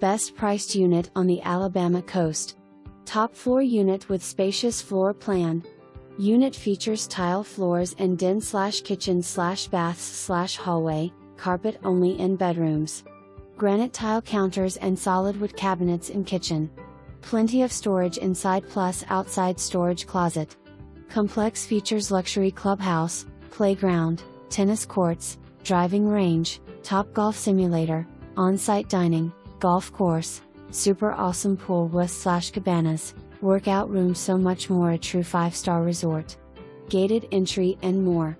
best priced unit on the Alabama coast. Top floor unit with spacious floor plan. Unit features tile floors and den/kitchen/baths/hallway, carpet only in bedrooms. Granite tile counters and solid wood cabinets in kitchen. Plenty of storage inside plus outside storage closet. Complex features luxury clubhouse, playground, tennis courts, driving range, top golf simulator, on-site dining, golf course, super awesome pool with cabanas, workout room, so much more. A true 5-star resort. Gated entry and more.